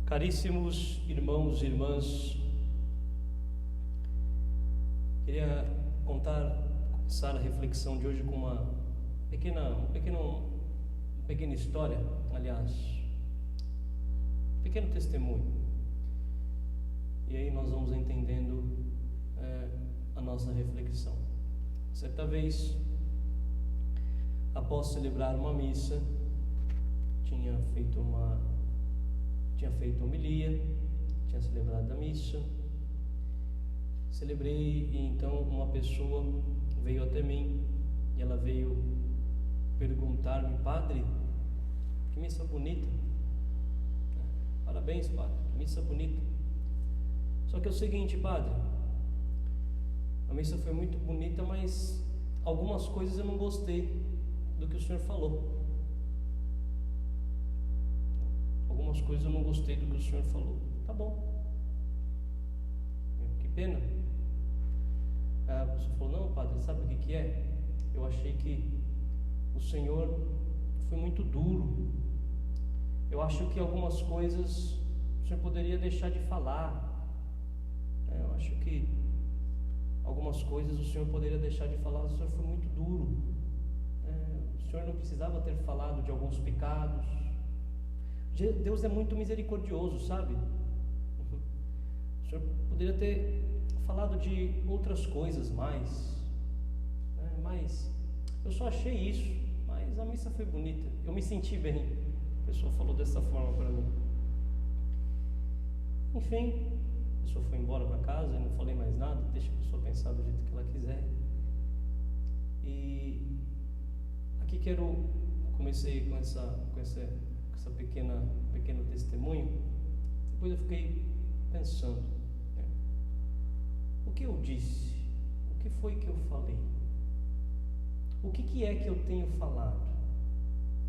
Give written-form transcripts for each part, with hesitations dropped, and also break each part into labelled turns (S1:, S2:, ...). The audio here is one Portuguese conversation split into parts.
S1: Caríssimos irmãos e irmãs, queria começar a reflexão de hoje com uma pequena história, aliás, um pequeno testemunho. E aí nós vamos entendendo a nossa reflexão. Certa vez, após celebrar uma missa, tinha feito homilia, tinha celebrado a missa, celebrei e então uma pessoa veio até mim e ela veio perguntar-me: padre, que missa bonita, parabéns padre, que missa bonita. Só que é o seguinte, padre, a missa foi muito bonita, mas algumas coisas eu não gostei do que o senhor falou. Algumas coisas eu não gostei do que o senhor falou. Tá bom. Que pena. A pessoa falou: não, padre, sabe o que é? Eu achei que o senhor foi muito duro. Eu acho que algumas coisas o senhor poderia deixar de falar. Eu acho que algumas coisas o senhor poderia deixar de falar. O senhor foi muito duro. O senhor não precisava ter falado de alguns pecados. Deus é muito misericordioso, sabe? O senhor poderia ter falado de outras coisas mais, mas eu só achei isso. Mas a missa foi bonita, eu me senti bem. A pessoa falou dessa forma para mim. Enfim, a pessoa foi embora para casa e não falei mais nada. Deixa a pessoa pensar do jeito que ela quiser. E aqui comecei com essa pequeno testemunho. Depois eu fiquei pensando, o que eu disse? O que foi que eu falei? O que é que eu tenho falado?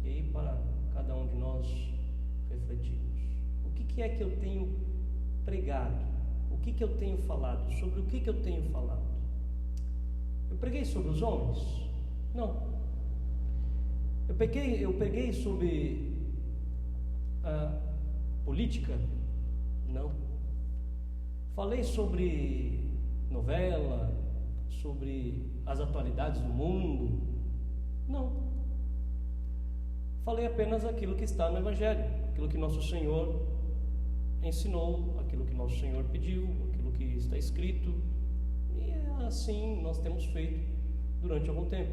S1: E aí, para cada um de nós refletirmos, o que é que eu tenho pregado? O que eu tenho falado? Sobre o que eu tenho falado? Eu preguei sobre os homens? Não. Eu preguei sobre a política? Não. Falei sobre novela, sobre as atualidades do mundo? Não. Falei apenas aquilo que está no Evangelho, aquilo que nosso Senhor ensinou, aquilo que nosso Senhor pediu, aquilo que está escrito. E assim nós temos feito durante algum tempo.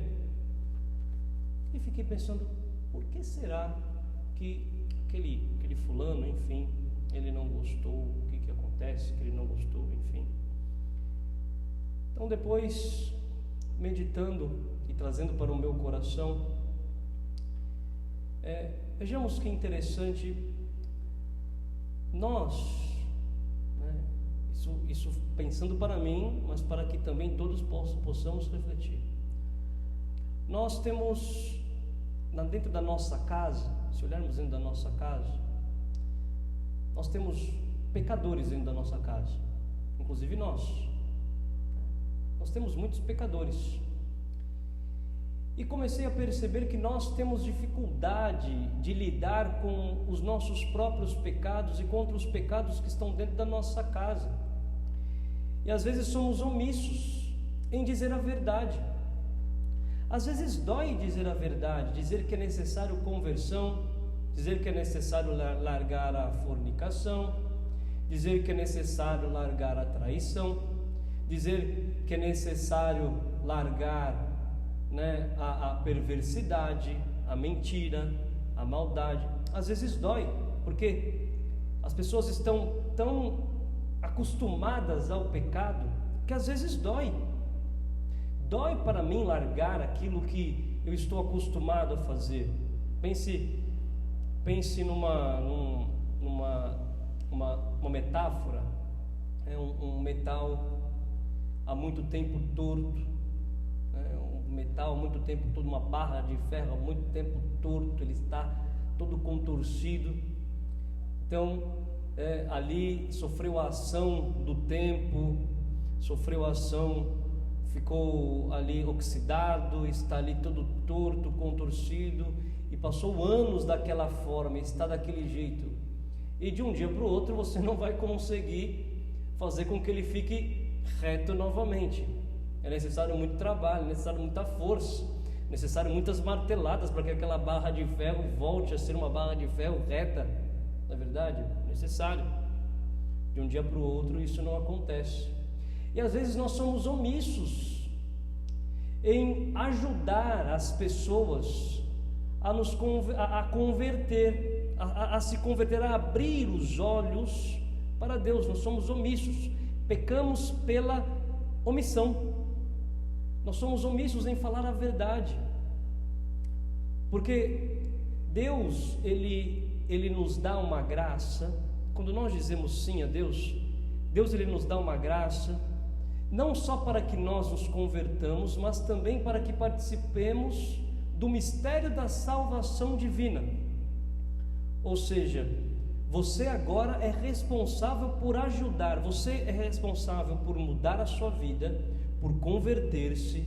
S1: E fiquei pensando, por que será que aquele fulano, enfim, ele não gostou? O que acontece que ele não gostou, enfim? Então, depois, meditando e trazendo para o meu coração, vejamos que interessante, nós, isso pensando para mim, mas para que também todos possamos refletir. Nós temos, dentro da nossa casa, se olharmos dentro da nossa casa, nós temos pecadores dentro da nossa casa, inclusive nós temos muitos pecadores. E comecei a perceber que nós temos dificuldade de lidar com os nossos próprios pecados e contra os pecados que estão dentro da nossa casa. E às vezes somos omissos em dizer a verdade. Às vezes dói dizer a verdade, dizer que é necessário conversão, dizer que é necessário largar a fornicação, dizer que é necessário largar a traição, dizer que é necessário largar a perversidade, a mentira, a maldade. Às vezes dói, porque as pessoas estão tão acostumadas ao pecado que às vezes dói. Dói para mim largar aquilo que eu estou acostumado a fazer. Pense numa metáfora, um metal há muito tempo torto, um metal há muito tempo todo, uma barra de ferro há muito tempo torto, ele está todo contorcido. Então, ali sofreu a ação do tempo, sofreu a ação, ficou ali oxidado, está ali todo torto, contorcido, e passou anos daquela forma, está daquele jeito. e de um dia para o outro você não vai conseguir fazer com que ele fique reto novamente. É necessário muito trabalho, é necessário muita força, é necessário muitas marteladas para que aquela barra de ferro volte a ser uma barra de ferro reta. Não é verdade? É necessário. De um dia para o outro isso não acontece. E às vezes nós somos omissos em ajudar as pessoas a converter, a se converter, a abrir os olhos para Deus. Nós somos omissos, pecamos pela omissão. Nós somos omissos em falar a verdade, porque Deus, Ele nos dá uma graça. Quando nós dizemos sim a Deus, Ele nos dá uma graça, não só para que nós nos convertamos, mas também para que participemos do mistério da salvação divina. Ou seja, você agora é responsável por ajudar, você é responsável por mudar a sua vida, por converter-se,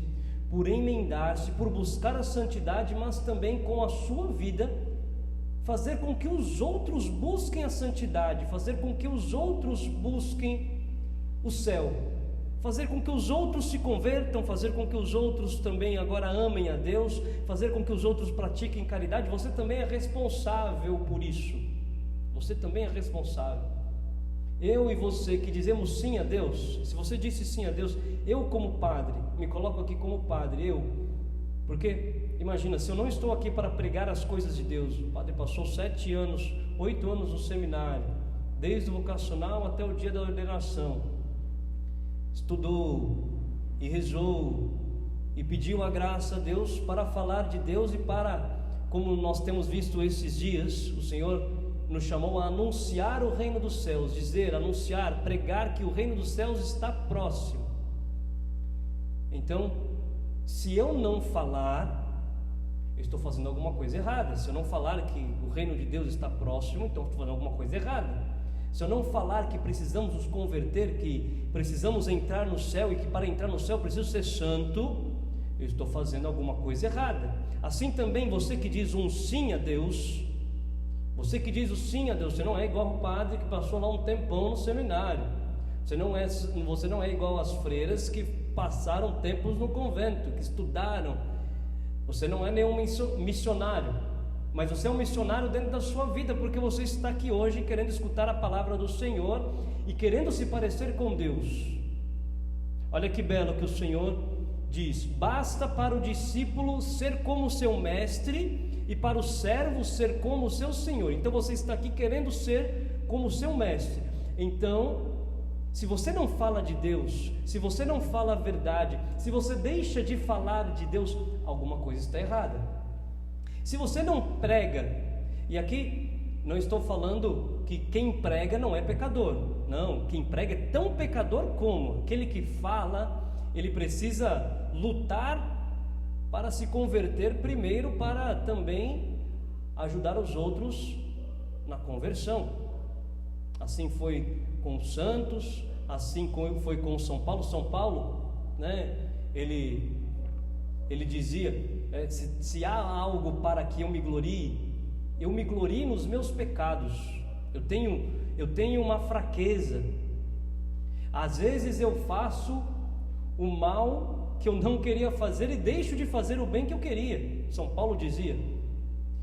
S1: por emendar-se, por buscar a santidade, mas também com a sua vida fazer com que os outros busquem a santidade, fazer com que os outros busquem o céu, fazer com que os outros se convertam, fazer com que os outros também agora amem a Deus, fazer com que os outros pratiquem caridade. Você também é responsável por isso. Você também é responsável. Eu e você que dizemos sim a Deus, se você disse sim a Deus, eu como padre, me coloco aqui como padre, porque imagina, se eu não estou aqui para pregar as coisas de Deus, o padre passou 7 anos, 8 anos no seminário, desde o vocacional até o dia da ordenação, estudou e rezou e pediu a graça a Deus para falar de Deus e para, como nós temos visto esses dias, o Senhor nos chamou a anunciar o reino dos céus, anunciar, pregar que o reino dos céus está próximo. Então, se eu não falar, eu estou fazendo alguma coisa errada. Se eu não falar que o reino de Deus está próximo, então estou fazendo alguma coisa errada. Se eu não falar que precisamos nos converter, que precisamos entrar no céu e que para entrar no céu preciso ser santo, eu estou fazendo alguma coisa errada. Assim também você que diz um sim a Deus, você que diz o sim a Deus, você não é igual o padre que passou lá um tempão no seminário. Você não é igual às freiras que passaram tempos no convento, que estudaram. Você não é nenhum missionário, mas você é um missionário dentro da sua vida, porque você está aqui hoje querendo escutar a palavra do Senhor e querendo se parecer com Deus. Olha que belo que o Senhor diz: basta para o discípulo ser como seu mestre e para o servo ser como o seu senhor. Então você está aqui querendo ser como o seu mestre. Então, se você não fala de Deus, se você não fala a verdade, se você deixa de falar de Deus, alguma coisa está errada. Se você não prega, e aqui não estou falando que quem prega não é pecador, não, quem prega é tão pecador como aquele que fala. Ele precisa lutar para se converter primeiro, para também ajudar os outros na conversão. Assim foi com os santos, assim foi com São Paulo. São Paulo, né, ele dizia, se há algo para que eu me glorie nos meus pecados. Eu tenho uma fraqueza. Às vezes eu faço o mal que eu não queria fazer e deixo de fazer o bem que eu queria. São Paulo dizia.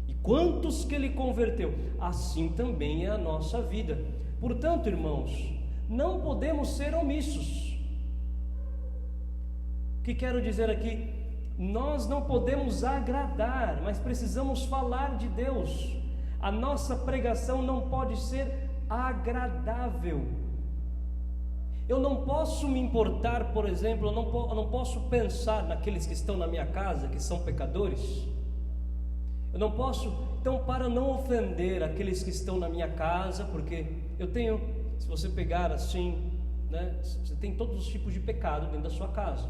S1: E quantos que ele converteu? Assim também é a nossa vida. Portanto, irmãos, não podemos ser omissos. O que quero dizer aqui? Nós não podemos agradar, mas precisamos falar de Deus. A nossa pregação não pode ser agradável. Eu não posso me importar, por exemplo, eu não posso pensar naqueles que estão na minha casa, que são pecadores. Eu não posso, então, para não ofender aqueles que estão na minha casa, porque eu tenho, se você pegar assim, né, você tem todos os tipos de pecado dentro da sua casa.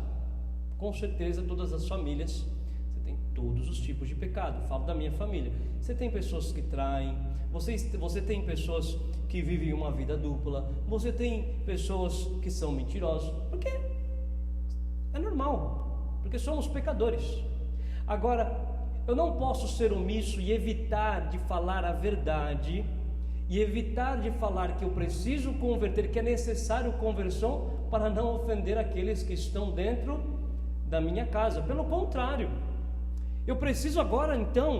S1: Com certeza, todas as famílias, você tem todos os tipos de pecado. Eu falo da minha família. Você tem pessoas que traem, você tem pessoas que vivem uma vida dupla, você tem pessoas que são mentirosas, porque é normal, porque somos pecadores. Agora, eu não posso ser omisso e evitar de falar a verdade e evitar de falar que eu preciso converter, que é necessário conversão, para não ofender aqueles que estão dentro da minha casa. Pelo contrário, eu preciso agora então,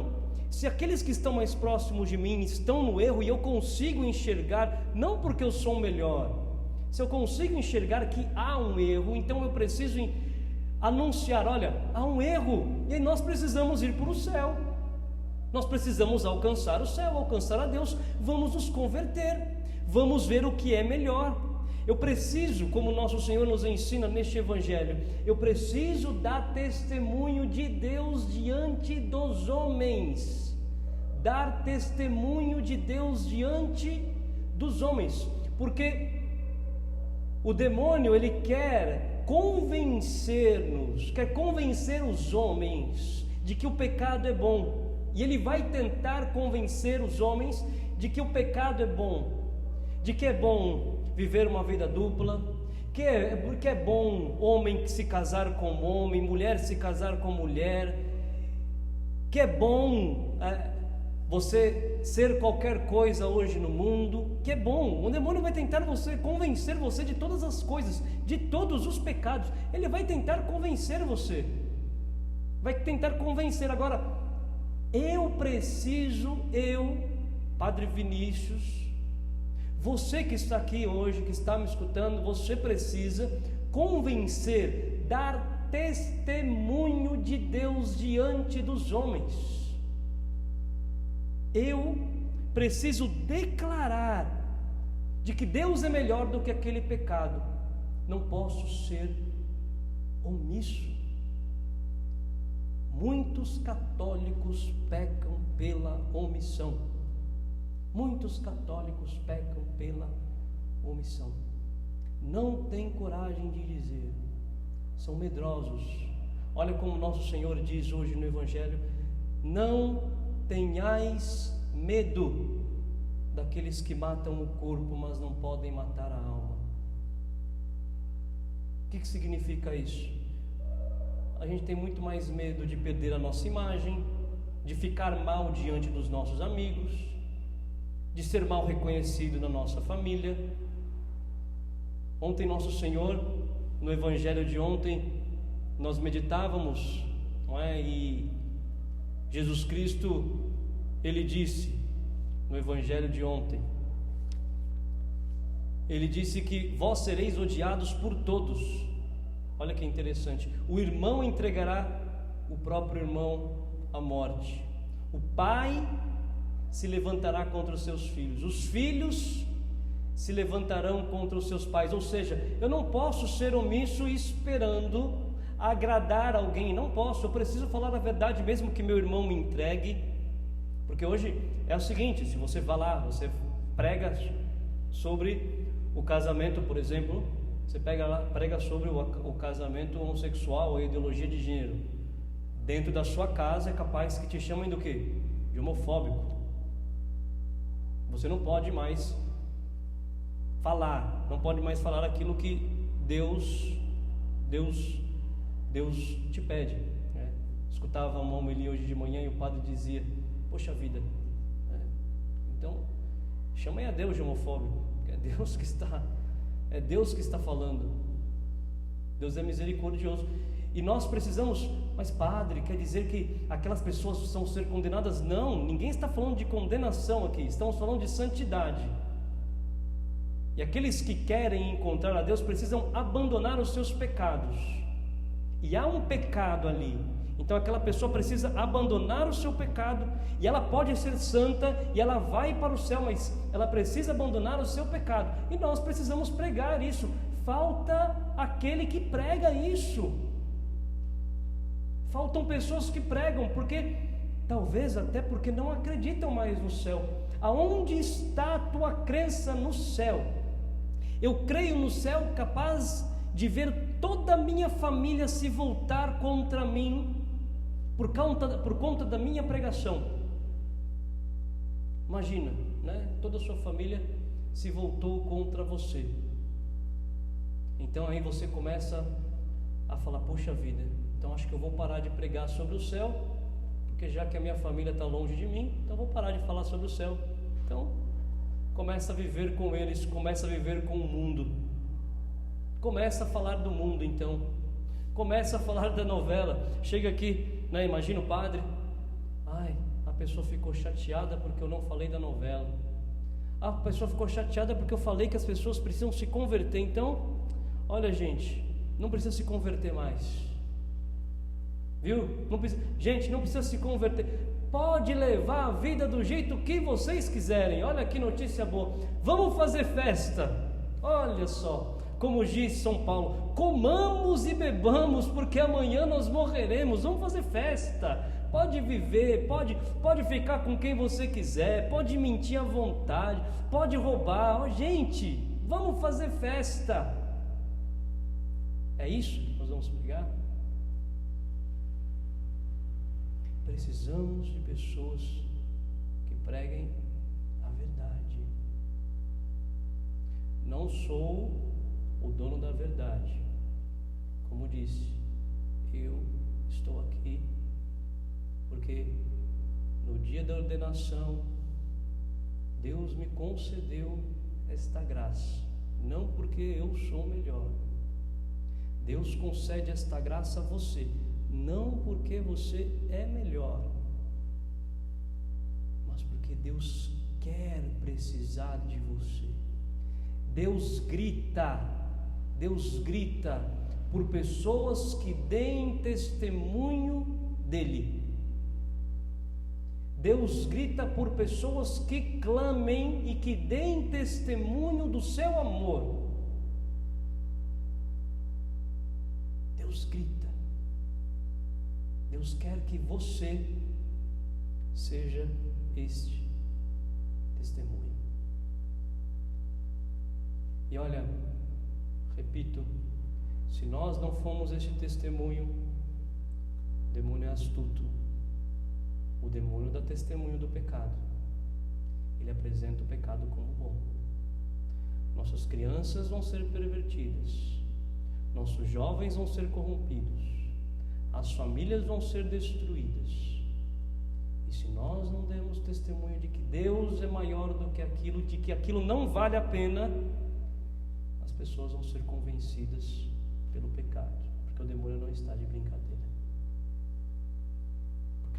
S1: se aqueles que estão mais próximos de mim estão no erro e eu consigo enxergar, não porque eu sou melhor, se eu consigo enxergar que há um erro, então eu preciso anunciar: olha, há um erro e nós precisamos ir para o céu, nós precisamos alcançar o céu, alcançar a Deus, vamos nos converter, vamos ver o que é melhor. Eu preciso, como nosso Senhor nos ensina neste Evangelho, eu preciso dar testemunho de Deus diante dos homens, dar testemunho de Deus diante dos homens, porque o demônio, ele quer convencer-nos, quer convencer os homens de que o pecado é bom, e ele vai tentar convencer os homens de que o pecado é bom, de que é bom viver uma vida dupla, que é bom homem se casar com homem, mulher se casar com mulher, que é bom você ser qualquer coisa hoje no mundo, que é bom. O demônio vai tentar convencer você de todas as coisas, de todos os pecados. Ele vai tentar convencer você, vai tentar convencer. Agora, Padre Vinícius, você que está aqui hoje, que está me escutando, você precisa convencer, dar testemunho de Deus diante dos homens. Eu preciso declarar de que Deus é melhor do que aquele pecado. Não posso ser omisso. Muitos católicos pecam pela omissão. Muitos católicos pecam pela omissão. Não têm coragem de dizer, são medrosos. Olha como nosso Senhor diz hoje no Evangelho: não tenhais medo daqueles que matam o corpo, mas não podem matar a alma. O que significa isso? A gente tem muito mais medo de perder a nossa imagem, de ficar mal diante dos nossos amigos, de ser mal reconhecido na nossa família. Ontem nosso Senhor, no Evangelho de ontem, nós meditávamos, não é? E Jesus Cristo, Ele disse no Evangelho de ontem, Ele disse que vós sereis odiados por todos. Olha que interessante, o irmão entregará o próprio irmão à morte, o pai se levantará contra os seus filhos, os filhos se levantarão contra os seus pais. Ou seja, eu não posso ser omisso esperando agradar alguém, não posso, eu preciso falar a verdade mesmo que meu irmão me entregue. Porque hoje é o seguinte, se você vai lá, você prega sobre o casamento, por exemplo, você prega sobre o casamento homossexual, a ideologia de gênero, dentro da sua casa é capaz que te chamem do quê? De homofóbico. Você não pode mais falar, aquilo que Deus te pede, né? Escutava uma homilia hoje de manhã e o padre dizia: poxa vida, né? Então chamem a Deus de homofóbico, é Deus que está falando. Deus é misericordioso. E nós precisamos, mas padre, quer dizer que aquelas pessoas precisam ser condenadas? Não, ninguém está falando de condenação aqui, estamos falando de santidade. E aqueles que querem encontrar a Deus precisam abandonar os seus pecados. E há um pecado ali, então aquela pessoa precisa abandonar o seu pecado, e ela pode ser santa, e ela vai para o céu, mas ela precisa abandonar o seu pecado, e nós precisamos pregar isso. Falta aquele que prega isso. Faltam pessoas que pregam, porque talvez até porque não acreditam mais no céu. Aonde está a tua crença no céu? Eu creio no céu capaz de ver toda a minha família se voltar contra mim por conta da minha pregação. Imagina, né? Toda a sua família se voltou contra você. Então aí você começa a falar: poxa vida, então acho que eu vou parar de pregar sobre o céu, porque já que a minha família está longe de mim, então eu vou parar de falar sobre o céu. Então Começa a viver com eles, começa a viver com o mundo. Começa a falar do mundo, então. Começa a falar da novela. Chega aqui, né, imagina o padre. Ai, a pessoa ficou chateada porque eu não falei da novela. A pessoa ficou chateada porque eu falei que as pessoas precisam se converter. Então, olha, gente, não precisa se converter mais. Viu? Gente, não precisa se converter. Pode levar a vida do jeito que vocês quiserem. Olha que notícia boa. Vamos fazer festa. Olha só, como diz São Paulo, comamos e bebamos, porque amanhã nós morreremos. Vamos fazer festa. Pode viver, pode ficar com quem você quiser, pode mentir à vontade, pode roubar. Gente, vamos fazer festa. É isso que nós vamos pregar? Precisamos de pessoas que preguem a verdade. Não sou o dono da verdade. Como disse, eu estou aqui porque no dia da ordenação Deus me concedeu esta graça, não porque eu sou melhor. Deus concede esta graça a você, não porque você é melhor, mas porque Deus quer precisar de você. Deus grita por pessoas que deem testemunho dele. Deus grita por pessoas que clamem e que deem testemunho do seu amor. Deus grita. Deus quer que você seja este testemunho. E olha, repito, se nós não formos este testemunho, o demônio é astuto. O demônio dá testemunho do pecado. Ele apresenta o pecado como bom. Nossas crianças vão ser pervertidas. Nossos jovens vão ser corrompidos. As famílias vão ser destruídas. E se nós não demos testemunho de que Deus é maior do que aquilo, de que aquilo não vale a pena, as pessoas vão ser convencidas pelo pecado. Porque o demônio não está de brincadeira.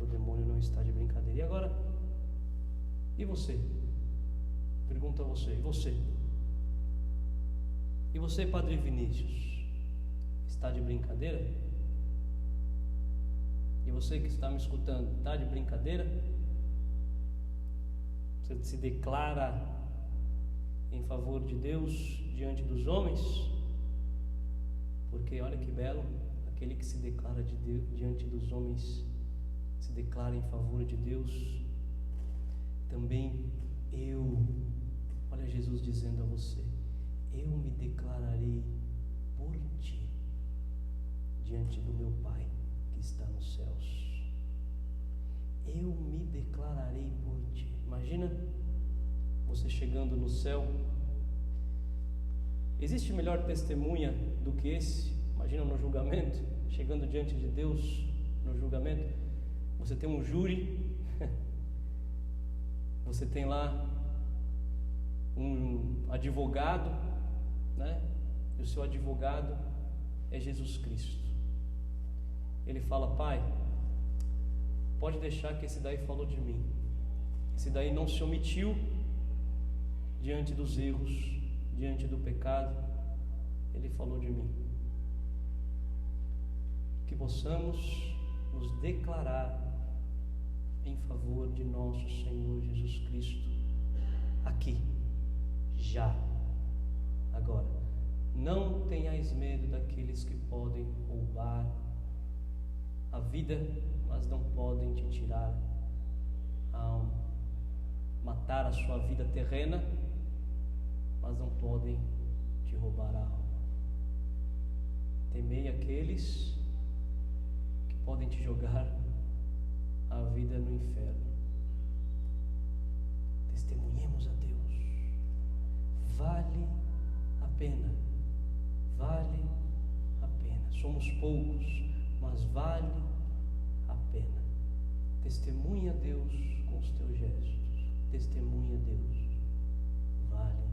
S1: O demônio não está de brincadeira. E agora, e você? Pergunto a você, e você? E você, Padre Vinícius, está de brincadeira? E você que está me escutando, está de brincadeira? Você se declara em favor de Deus diante dos homens? Porque olha que belo, aquele que se declara de Deus diante dos homens se declara em favor de Deus. Também eu, olha Jesus dizendo a você, eu me declararei por ti diante do meu Pai que está nos céus. Eu me declararei por ti. Imagina você chegando no céu. Existe melhor testemunha do que esse? Imagina no julgamento, chegando diante de Deus no julgamento. Você tem um júri, você tem lá um advogado, né? E o seu advogado é Jesus Cristo. Ele fala, Pai, pode deixar que esse daí falou de mim. Esse daí não se omitiu diante dos erros, diante do pecado. Ele falou de mim. Que possamos nos declarar em favor de nosso Senhor Jesus Cristo, aqui, já, agora. Não tenhais medo daqueles que podem roubar a vida, mas não podem te tirar a alma, matar a sua vida terrena, mas não podem te roubar a alma. Temei aqueles que podem te jogar a vida no inferno. Testemunhemos a Deus. Vale a pena. Vale a pena. Somos poucos, mas vale a pena. Testemunha a Deus com os teus gestos. Testemunha a Deus. vale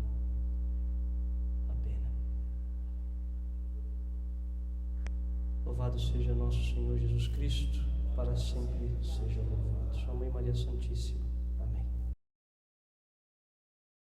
S1: a pena. Louvado seja nosso Senhor Jesus Cristo, para sempre seja louvado. Sua Mãe Maria Santíssima,